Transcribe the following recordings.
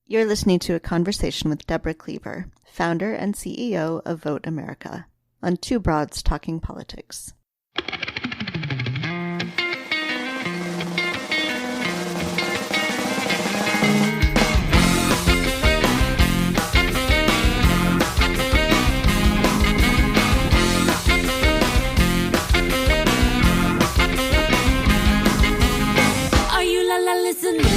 You're listening to a conversation with Debra Cleaver, founder and CEO of VoteAmerica, on Two Broads Talking Politics. Are you listening?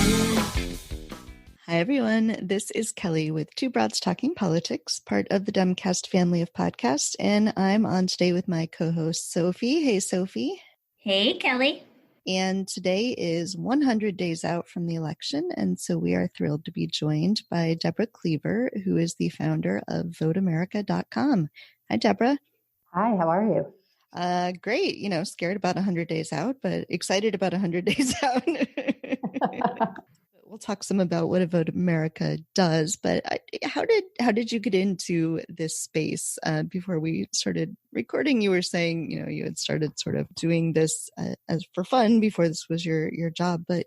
Hi, everyone. This is Kelly with Two Broads Talking Politics, part of the Dumbcast family of podcasts, and I'm on today with my co-host, Sophy. Hey, Sophy. Hey, Kelly. And today is 100 days out from the election, and so we are thrilled to be joined by Debra Cleaver, who is the founder of VoteAmerica.com. Hi, Debra. Hi, how are you? Great. Scared about 100 days out, but excited about 100 days out. We'll talk some about what Vote America does, but how did you get into this space? Before we started recording, you were saying, you had started sort of doing this as for fun before this was your job. But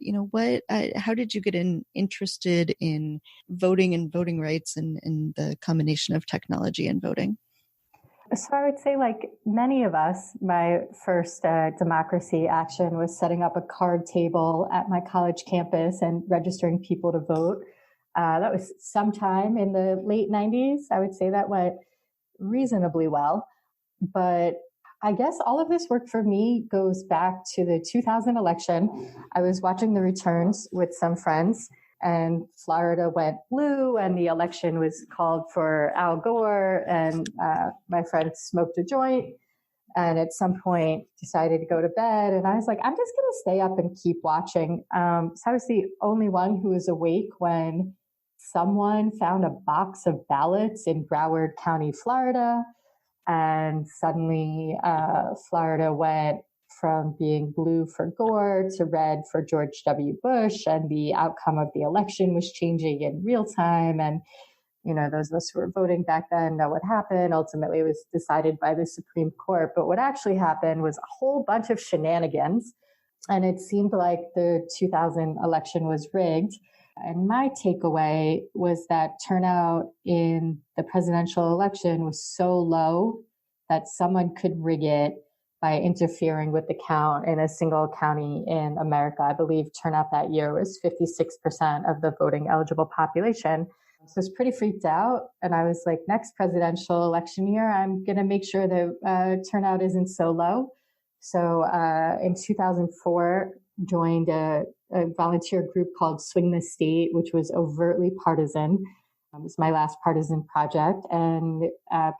how did you get interested in voting and voting rights and the combination of technology and voting? So I would say, like many of us, my first democracy action was setting up a card table at my college campus and registering people to vote. That was sometime in the late 90s. I would say that went reasonably well. But I guess all of this work for me goes back to the 2000 election. I was watching the returns with some friends, and Florida went blue, and the election was called for Al Gore, and my friend smoked a joint, and at some point decided to go to bed, and I was like, I'm just going to stay up and keep watching. So I was the only one who was awake when someone found a box of ballots in Broward County, Florida, and suddenly Florida went from being blue for Gore to red for George W. Bush, and the outcome of the election was changing in real time. And, those of us who were voting back then know what happened. Ultimately, it was decided by the Supreme Court. But what actually happened was a whole bunch of shenanigans, and it seemed like the 2000 election was rigged. And my takeaway was that turnout in the presidential election was so low that someone could rig it by interfering with the count in a single county in America. I believe turnout that year was 56% of the voting eligible population. So I was pretty freaked out. And I was like, next presidential election year, I'm going to make sure the turnout isn't so low. So in 2004, joined a volunteer group called Swing the State, which was overtly partisan. It was my last partisan project. And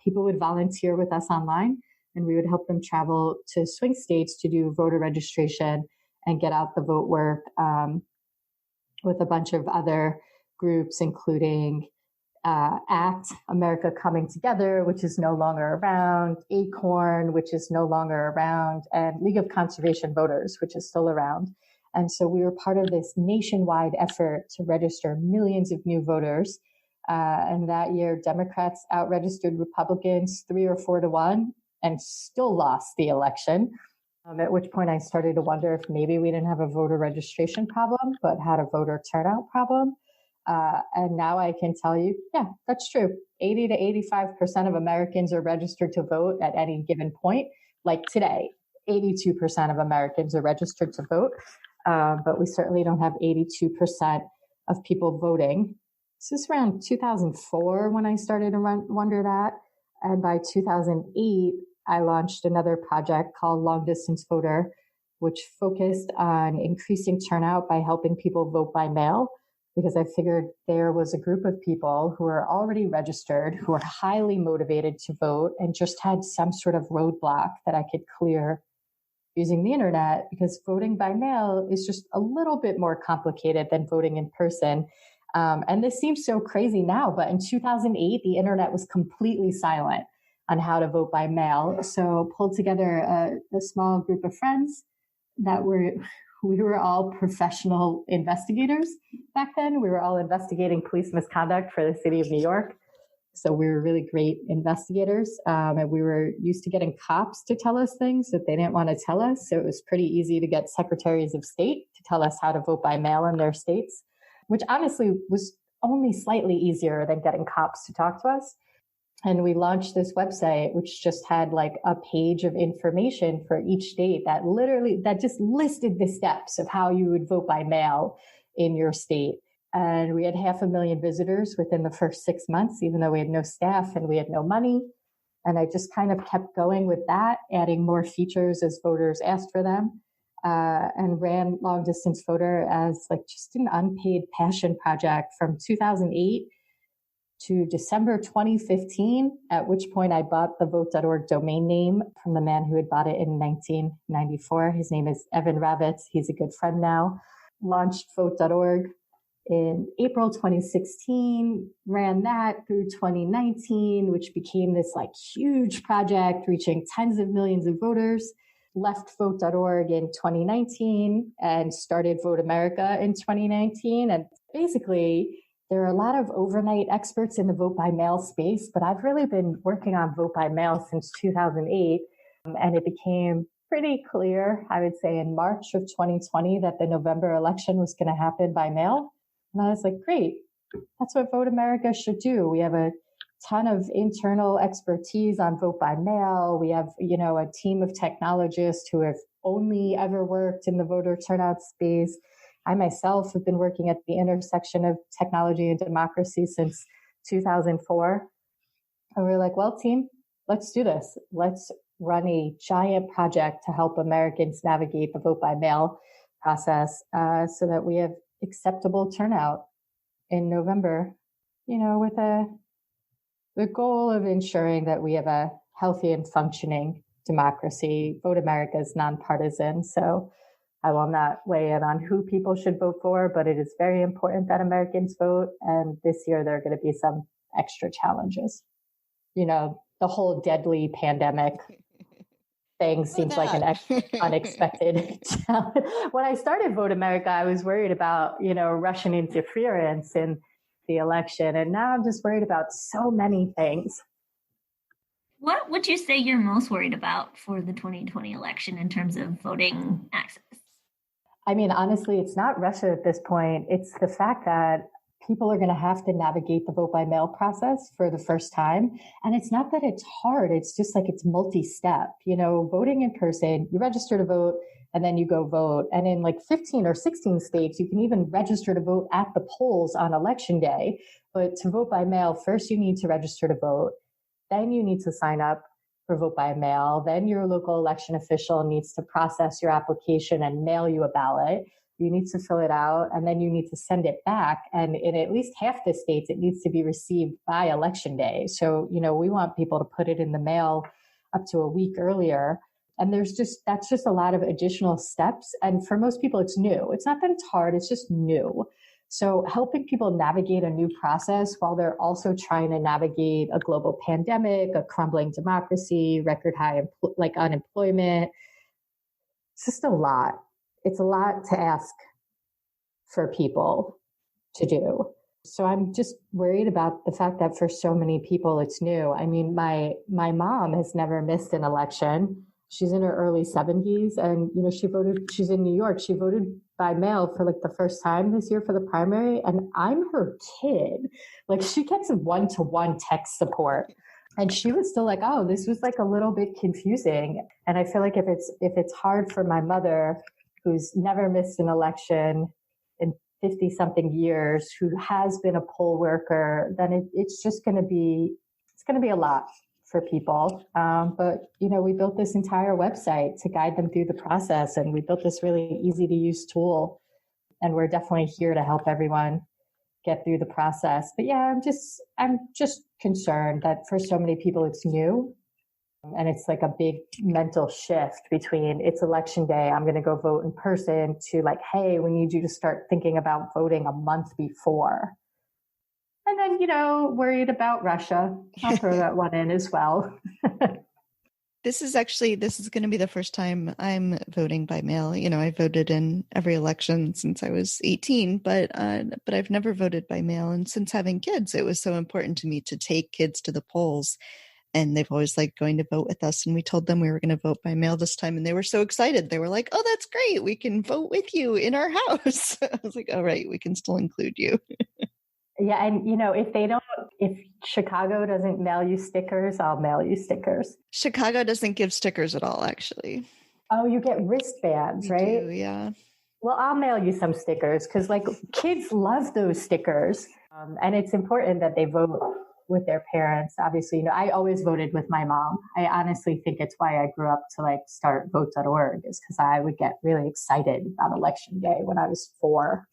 people would volunteer with us online, and we would help them travel to swing states to do voter registration and get out the vote work with a bunch of other groups, including ACT, America Coming Together, which is no longer around, ACORN, which is no longer around, and League of Conservation Voters, which is still around. And so we were part of this nationwide effort to register millions of new voters. And that year, Democrats out-registered Republicans 3 or 4 to 1. And still lost the election, at which point I started to wonder if maybe we didn't have a voter registration problem, but had a voter turnout problem. And now I can tell you, yeah, that's true. 80 to 85% of Americans are registered to vote at any given point. Like today, 82% of Americans are registered to vote, but we certainly don't have 82% of people voting. This is around 2004 when I started to wonder that. And by 2008, I launched another project called Long Distance Voter, which focused on increasing turnout by helping people vote by mail, because I figured there was a group of people who are already registered, who are highly motivated to vote, and just had some sort of roadblock that I could clear using the internet, because voting by mail is just a little bit more complicated than voting in person. And this seems so crazy now, but in 2008, the internet was completely silent on how to vote by mail. So pulled together a small group of friends that we were all professional investigators back then. We were all investigating police misconduct for the city of New York. So we were really great investigators. And we were used to getting cops to tell us things that they didn't want to tell us. So it was pretty easy to get secretaries of state to tell us how to vote by mail in their states, which honestly was only slightly easier than getting cops to talk to us. And we launched this website, which just had like a page of information for each state that just listed the steps of how you would vote by mail in your state. And we had 500,000 visitors within the first 6 months, even though we had no staff and we had no money. And I just kind of kept going with that, adding more features as voters asked for them, and ran Long Distance Voter as like just an unpaid passion project from 2008 to December 2015, at which point I bought the vote.org domain name from the man who had bought it in 1994. His name is Evan Ravitz. He's a good friend now. Launched vote.org in April 2016, ran that through 2019, which became this like huge project reaching tens of millions of voters. Left vote.org in 2019 and started VoteAmerica in 2019. And basically, there are a lot of overnight experts in the vote by mail space, but I've really been working on vote by mail since 2008. And it became pretty clear, I would say in March of 2020, that the November election was going to happen by mail. And I was like, great, that's what VoteAmerica should do. We have a ton of internal expertise on vote by mail. We have, a team of technologists who have only ever worked in the voter turnout space. I myself have been working at the intersection of technology and democracy since 2004. And we were like, well, team, let's do this. Let's run a giant project to help Americans navigate the vote by mail process so that we have acceptable turnout in November, with the goal of ensuring that we have a healthy and functioning democracy. VoteAmerica is nonpartisan, so I will not weigh in on who people should vote for, but it is very important that Americans vote. And this year, there are going to be some extra challenges. The whole deadly pandemic thing seems like an unexpected challenge. When I started VoteAmerica, I was worried about, Russian interference in the election. And now I'm just worried about so many things. What would you say you're most worried about for the 2020 election in terms of voting access? I mean, honestly, it's not Russia at this point. It's the fact that people are going to have to navigate the vote by mail process for the first time. And it's not that it's hard. It's just like it's multi-step. Voting in person, you register to vote and then you go vote. And in like 15 or 16 states, you can even register to vote at the polls on election day. But to vote by mail, first you need to register to vote. Then you need to sign up for vote by mail. Then your local election official needs to process your application and mail you a ballot. You need to fill it out and then you need to send it back. And in at least half the states, it needs to be received by election day. So, we want people to put it in the mail up to a week earlier. And that's just a lot of additional steps. And for most people, it's new. It's not that it's hard, it's just new. So helping people navigate a new process while they're also trying to navigate a global pandemic, a crumbling democracy, record high unemployment. It's just a lot. It's a lot to ask for people to do. So I'm just worried about the fact that for so many people, it's new. I mean, my mom has never missed an election. She's in her early 70s and, she's in New York. She voted by mail for like the first time this year for the primary. And I'm her kid. Like she gets 1-to-1 text support. And she was still like, oh, this was like a little bit confusing. And I feel like if it's hard for my mother, who's never missed an election in 50 something years, who has been a poll worker, then it's going to be a lot for people. But, we built this entire website to guide them through the process. And we built this really easy to use tool. And we're definitely here to help everyone get through the process. But yeah, I'm just concerned that for so many people, it's new. And it's like a big mental shift between it's election day, I'm going to go vote in person, to like, hey, we need you to start thinking about voting a month before. And then, worried about Russia. I'll throw that one in as well. This is going to be the first time I'm voting by mail. I voted in every election since I was 18, but I've never voted by mail. And since having kids, it was so important to me to take kids to the polls. And they've always liked going to vote with us. And we told them we were going to vote by mail this time. And they were so excited. They were like, oh, that's great. We can vote with you in our house. I was like, all right, we can still include you. Yeah. And, if Chicago doesn't mail you stickers, I'll mail you stickers. Chicago doesn't give stickers at all, actually. Oh, you get wristbands, right? Yeah. Well, I'll mail you some stickers because kids love those stickers. And it's important that they vote with their parents. Obviously, I always voted with my mom. I honestly think it's why I grew up to start vote.org, is because I would get really excited about election day when I was 4.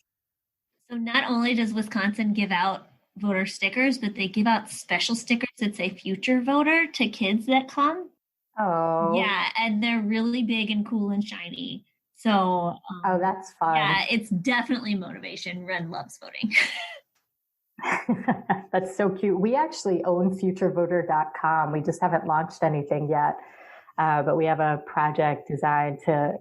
So not only does Wisconsin give out voter stickers, but they give out special stickers that say future voter to kids that come. Oh. Yeah, and they're really big and cool and shiny. So, that's fun. Yeah, it's definitely motivation. Ren loves voting. That's so cute. We actually own futurevoter.com. We just haven't launched anything yet. But we have a project designed to,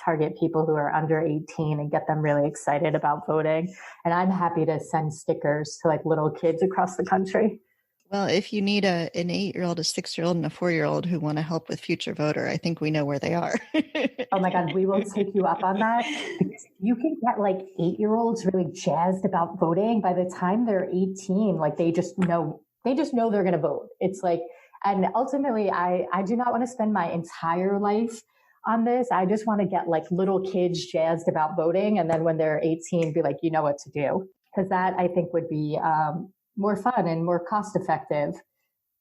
target people who are under 18 and get them really excited about voting. And I'm happy to send stickers to little kids across the country. Well, if you need an 8-year-old, a 6-year-old, and a 4-year-old who want to help with Future Voter, I think we know where they are. Oh my God, we will take you up on that. You can get 8-year-olds really jazzed about voting. By the time they're 18, they just know they're going to vote. It's and ultimately, I do not want to spend my entire life on this. I just want to get little kids jazzed about voting. And then when they're 18, be you know what to do. Because that I think would be more fun and more cost effective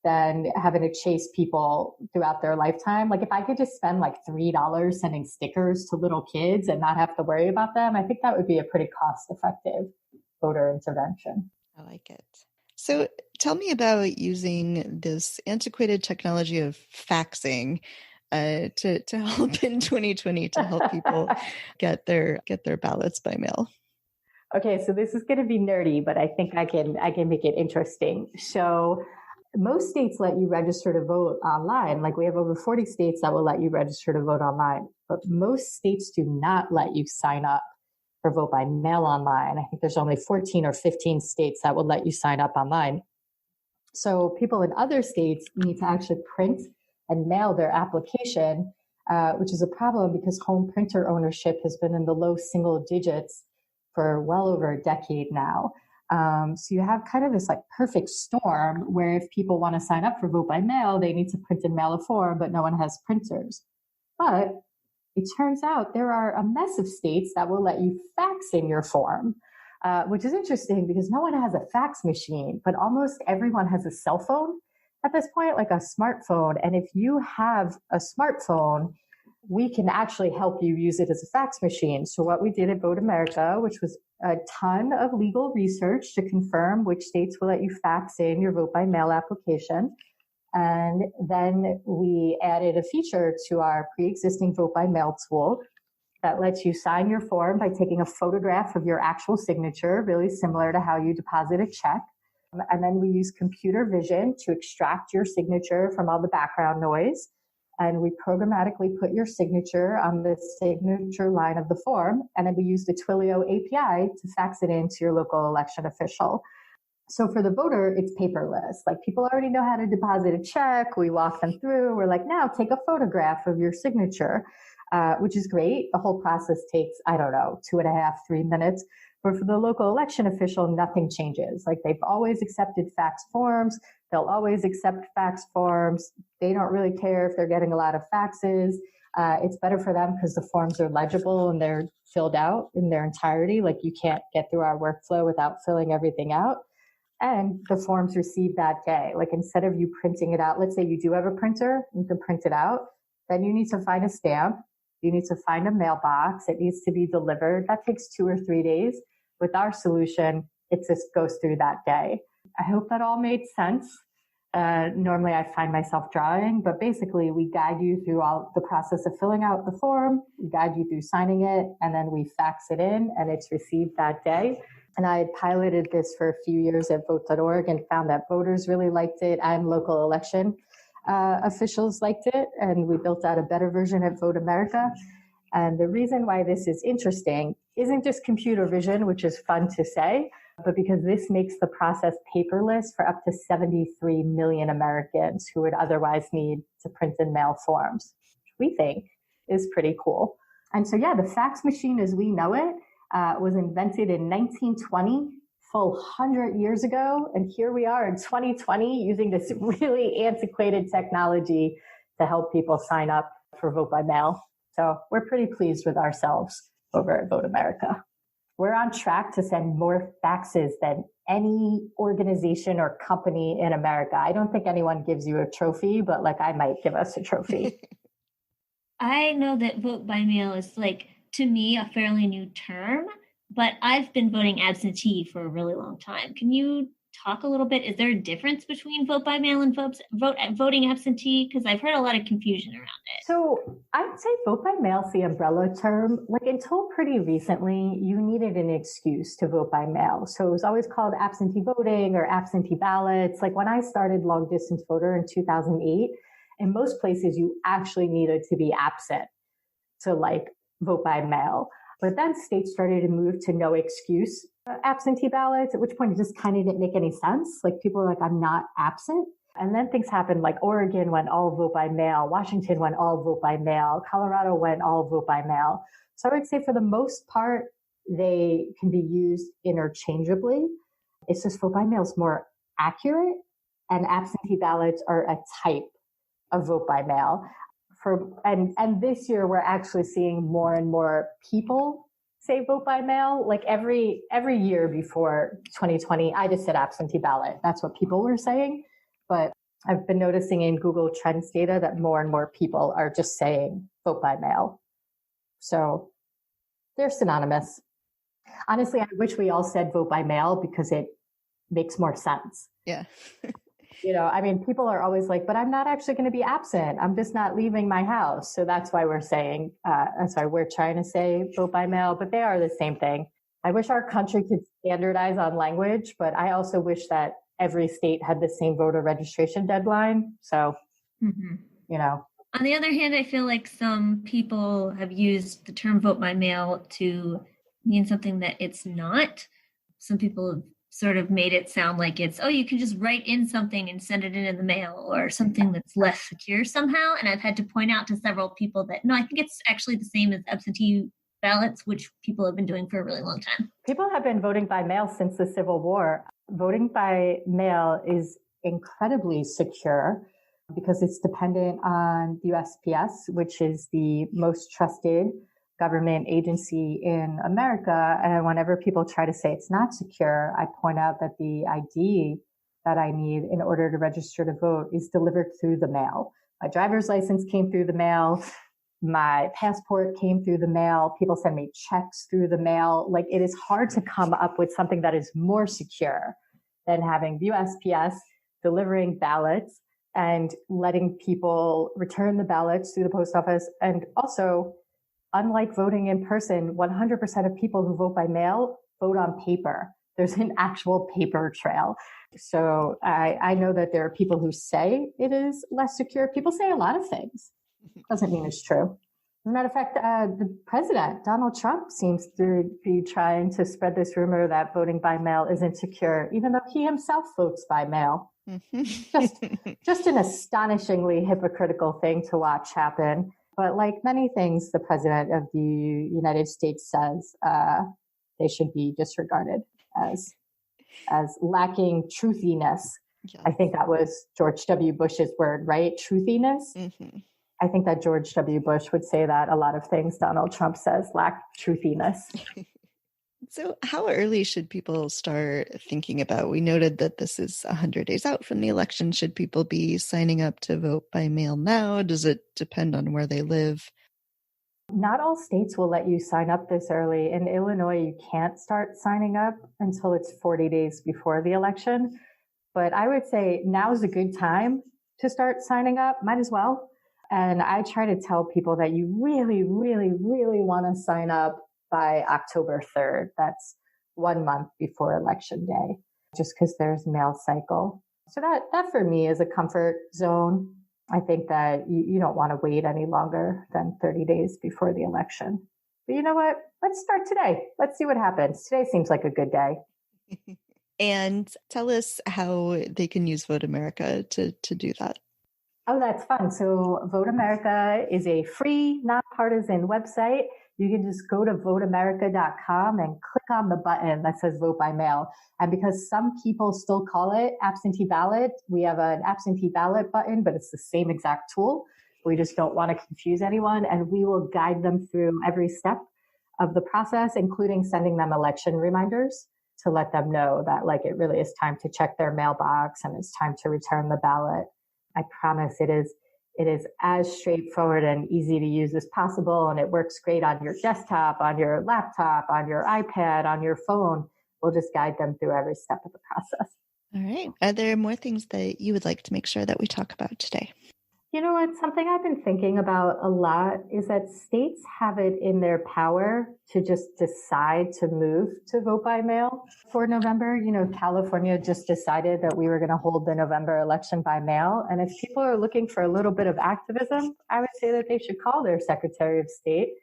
than having to chase people throughout their lifetime. If I could just spend $3 sending stickers to little kids and not have to worry about them, I think that would be a pretty cost effective voter intervention. I like it. So tell me about using this antiquated technology of faxing to help in 2020 to help people get their ballots by mail. Okay, so this is going to be nerdy, but I think I can make it interesting. So most states let you register to vote online. We have over 40 states that will let you register to vote online, but most states do not let you sign up for vote by mail online. I think there's only 14 or 15 states that will let you sign up online. So people in other states need to actually print and mail their application, which is a problem because home printer ownership has been in the low single digits for well over a decade now. So you have kind of this perfect storm where if people want to sign up for vote by mail, they need to print and mail a form, but no one has printers. But it turns out there are a mess of states that will let you fax in your form, which is interesting because no one has a fax machine, but almost everyone has a cell phone at this point, a smartphone. And if you have a smartphone, we can actually help you use it as a fax machine. So what we did at VoteAmerica, which was a ton of legal research to confirm which states will let you fax in your vote by mail application. And then we added a feature to our pre-existing vote by mail tool that lets you sign your form by taking a photograph of your actual signature, really similar to how you deposit a check. And then we use computer vision to extract your signature from all the background noise. And we programmatically put your signature on the signature line of the form. And then we use the Twilio API to fax it in to your local election official. So for the voter, it's paperless. People already know how to deposit a check. We walk them through. We're now take a photograph of your signature, which is great. The whole process takes, 2.5, 3 minutes. But for the local election official, nothing changes. They've always accepted fax forms. They'll always accept fax forms. They don't really care if they're getting a lot of faxes. It's better for them because the forms are legible and they're filled out in their entirety. You can't get through our workflow without filling everything out. And the forms received that day. Instead of you printing it out, let's say you do have a printer, you can print it out. Then you need to find a stamp. You need to find a mailbox. It needs to be delivered. That takes 2 or 3 days. With our solution, it just goes through that day. I hope that all made sense. Normally I find myself drawing, but basically we guide you through all the process of filling out the form, we guide you through signing it, and then we fax it in and it's received that day. And I had piloted this for a few years at vote.org and found that voters really liked it and local election officials liked it. And we built out a better version at VoteAmerica. And the reason why this is interesting isn't just computer vision, which is fun to say, but because this makes the process paperless for up to 73 million Americans who would otherwise need to print and mail forms, which we think is pretty cool. And so, the fax machine as we know it was invented in 1920, full 100 years ago. And here we are in 2020 using this really antiquated technology to help people sign up for vote by mail. So we're pretty pleased with ourselves over at VoteAmerica. We're on track to send more faxes than any organization or company in America. I don't think anyone gives you a trophy, but like I might give us a trophy. I know that vote by mail is like, to me, a fairly new term, but I've been voting absentee for a really long time. Can you talk a little bit? Is there a difference between vote by mail and voting absentee? Because I've heard a lot of confusion around it. So I would say vote by mail is the umbrella term. Like until pretty recently, you needed an excuse to vote by mail. So it was always called absentee voting or absentee ballots. Like when I started long distance voter in 2008, in most places you actually needed to be absent to like vote by mail. But then states started to move to no excuse absentee ballots, at which point it just kind of didn't make any sense. Like people were like, I'm not absent. And then things happened like Oregon went all vote by mail. Washington went all vote by mail. Colorado went all vote by mail. So I would say for the most part, they can be used interchangeably. It's just vote by mail is more accurate and absentee ballots are a type of vote by mail. And this year we're actually seeing more and more people say vote by mail. Like every year before 2020, I just said absentee ballot. That's what people were saying. But I've been noticing in Google Trends data that more and more people are just saying vote by mail. So they're synonymous. Honestly, I wish we all said vote by mail because it makes more sense. Yeah. I mean, people are always like, but I'm not actually going to be absent. I'm just not leaving my house. So that's why we're saying, we're trying to say vote by mail, but they are the same thing. I wish our country could standardize on language, but I also wish that every state had the same voter registration deadline. So, On the other hand, I feel like some people have used the term vote by mail to mean something that it's not. Some people have sort of made it sound like it's, you can just write in something and send it in the mail or something that's less secure somehow. And I've had to point out to several people that, no, I think it's actually the same as absentee ballots, which people have been doing for a really long time. People have been voting by mail since the Civil War. Voting by mail is incredibly secure because it's dependent on the USPS, which is the most trusted government agency in America. And whenever people try to say it's not secure, I point out that the ID that I need in order to register to vote is delivered through the mail. My driver's license came through the mail. My passport came through the mail. People send me checks through the mail. Like it is hard to come up with something that is more secure than having the USPS delivering ballots and letting people return the ballots through the post office. And also, unlike voting in person, 100% of people who vote by mail vote on paper. There's an actual paper trail. So I know that there are people who say it is less secure. People say a lot of things. Doesn't mean it's true. As a matter of fact, the president, Donald Trump, seems to be trying to spread this rumor that voting by mail isn't secure, even though he himself votes by mail. Just an astonishingly hypocritical thing to watch happen. But like many things the president of the United States says, they should be disregarded as lacking truthiness. Yes. I think that was George W. Bush's word, right? Truthiness. Mm-hmm. I think that George W. Bush would say that a lot of things Donald Trump says lack truthiness. So how early should people start thinking about? We noted that this is 100 days out from the election. Should people be signing up to vote by mail now? Does it depend on where they live? Not all states will let you sign up this early. In Illinois, you can't start signing up until it's 40 days before the election. But I would say now is a good time to start signing up. Might as well. And I try to tell people that you really, really, really want to sign up by October 3rd. That's 1 month before election day, just because there's mail cycle. So that for me is a comfort zone. I think that you don't want to wait any longer than 30 days before the election. But you know what? Let's start today. Let's see what happens. Today seems like a good day. And tell us how they can use VoteAmerica to do that. Oh, that's fun. So VoteAmerica is a free, nonpartisan website. you can just go to voteamerica.com and click on the button that says vote by mail. And because some people still call it absentee ballot, we have an absentee ballot button, but it's the same exact tool. We just don't want to confuse anyone. And we will guide them through every step of the process, including sending them election reminders to let them know that like it really is time to check their mailbox and it's time to return the ballot. I promise it is as straightforward and easy to use as possible. And it works great on your desktop, on your laptop, on your iPad, on your phone. We'll just guide them through every step of the process. All right. Are there more things that you would like to make sure that we talk about today? You know what? Something I've been thinking about a lot is that states have it in their power to just decide to move to vote by mail for November. You know, California just decided that we were going to hold the November election by mail. And if people are looking for a little bit of activism, I would say that they should call their Secretary of State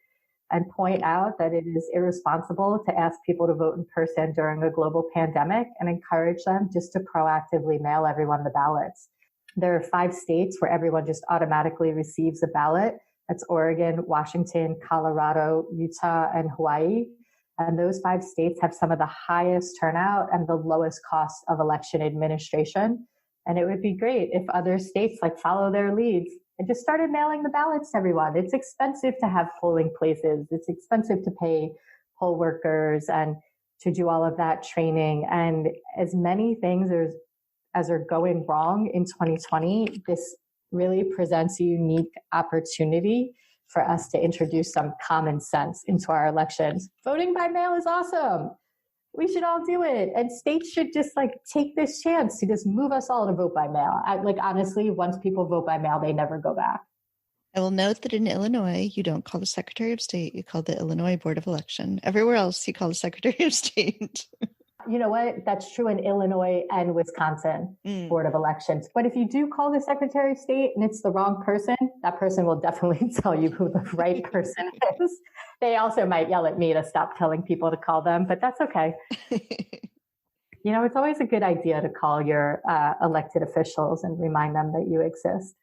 and point out that it is irresponsible to ask people to vote in person during a global pandemic and encourage them just to proactively mail everyone the ballots. There are 5 states where everyone just automatically receives a ballot. That's Oregon, Washington, Colorado, Utah, and Hawaii. And those 5 states have some of the highest turnout and the lowest cost of election administration. And it would be great if other states like follow their leads and just started mailing the ballots to everyone. It's expensive to have polling places. It's expensive to pay poll workers and to do all of that training. And as many things as are going wrong in 2020, this really presents a unique opportunity for us to introduce some common sense into our elections. Voting by mail is awesome. We should all do it. And states should just like take this chance to just move us all to vote by mail. Honestly, once people vote by mail, they never go back. I will note that in Illinois, you don't call the Secretary of State, you call the Illinois Board of Election. Everywhere else, you call the Secretary of State. You know what? That's true in Illinois and Wisconsin Board of Elections. But if you do call the Secretary of State and it's the wrong person, that person will definitely tell you who the right person is. They also might yell at me to stop telling people to call them, but that's okay. You know, it's always a good idea to call your elected officials and remind them that you exist.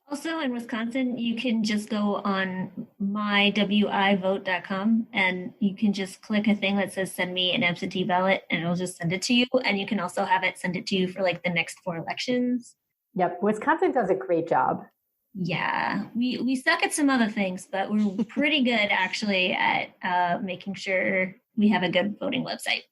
Also in Wisconsin, you can just go on mywivote.com and you can just click a thing that says send me an absentee ballot and it'll just send it to you. And you can also have it send it to you for like the next 4 elections. Yep. Wisconsin does a great job. Yeah, we suck at some other things, but we're pretty good actually at making sure we have a good voting website.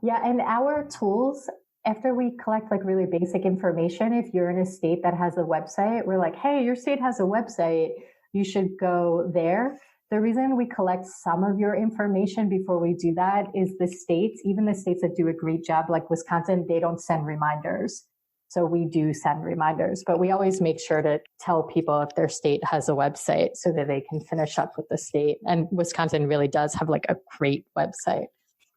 Yeah. And our tools, after we collect like really basic information, if you're in a state that has a website, we're like, hey, your state has a website, you should go there. The reason we collect some of your information before we do that is the states, even the states that do a great job, like Wisconsin, they don't send reminders. So we do send reminders, but we always make sure to tell people if their state has a website so that they can finish up with the state. And Wisconsin really does have like a great website.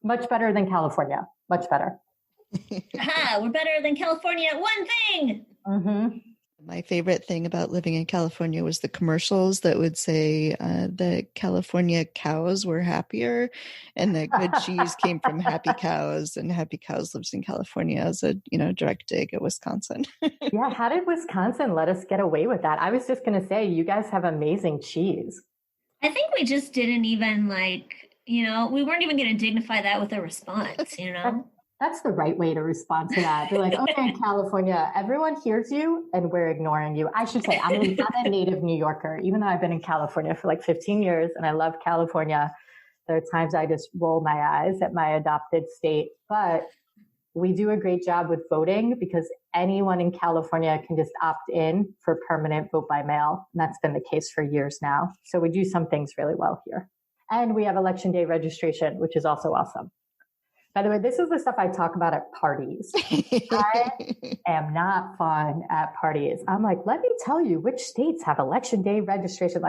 Much better than California, much better. Aha, we're better than California at one thing. Mm-hmm. My favorite thing about living in California was the commercials that would say that California cows were happier and that good cheese came from happy cows and happy cows lives in California as a, direct dig at Wisconsin. Yeah. How did Wisconsin let us get away with that? I was just going to say, you guys have amazing cheese. I think we just didn't even we weren't even going to dignify that with a response, That's the right way to respond to that. Be like, okay, California, everyone hears you and we're ignoring you. I should say I'm a native New Yorker, even though I've been in California for like 15 years and I love California. There are times I just roll my eyes at my adopted state, but we do a great job with voting because anyone in California can just opt in for permanent vote by mail. And that's been the case for years now. So we do some things really well here. And we have election day registration, which is also awesome. By the way, this is the stuff I talk about at parties. I am not fun at parties. I'm like, let me tell you which states have election day registration.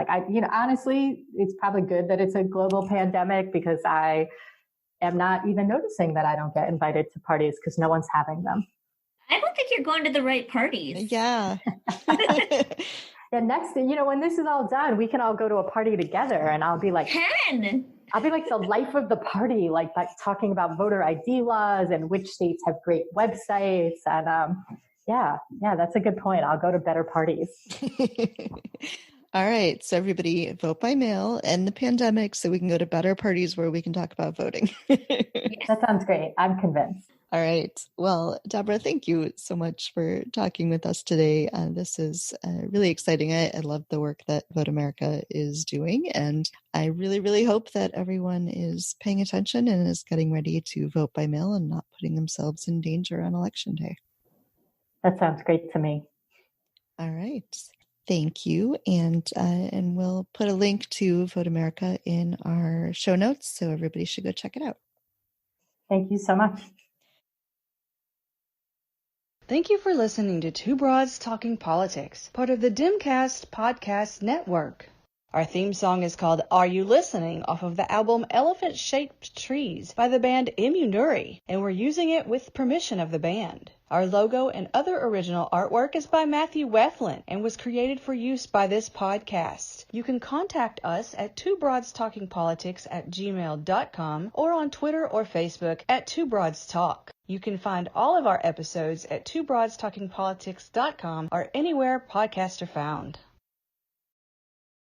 Honestly, it's probably good that it's a global pandemic because I am not even noticing that I don't get invited to parties because no one's having them. I don't think you're going to the right parties. Yeah. And next, when this is all done, we can all go to a party together and I'll be like, I'll be like the life of the party, like talking about voter ID laws and which states have great websites. And yeah, that's a good point. I'll go to better parties. All right. So everybody vote by mail, end the pandemic so we can go to better parties where we can talk about voting. That sounds great. I'm convinced. All right. Well, Debra, thank you so much for talking with us today. This is really exciting. I love the work that Vote America is doing. And I really, really hope that everyone is paying attention and is getting ready to vote by mail and not putting themselves in danger on Election Day. That sounds great to me. All right. Thank you. And we'll put a link to Vote America in our show notes, so everybody should go check it out. Thank you so much. Thank you for listening to Two Broads Talking Politics, part of the Dimcast Podcast Network. Our theme song is called Are You Listening? Off of the album Elephant Shaped Trees by the band Immunuri, and we're using it with permission of the band. Our logo and other original artwork is by Matthew Weflin and was created for use by this podcast. You can contact us at twobroadstalkingpolitics@gmail.com or on Twitter or Facebook at Two Broads Talk. You can find all of our episodes at twobroadstalkingpolitics.com or anywhere podcasts are found.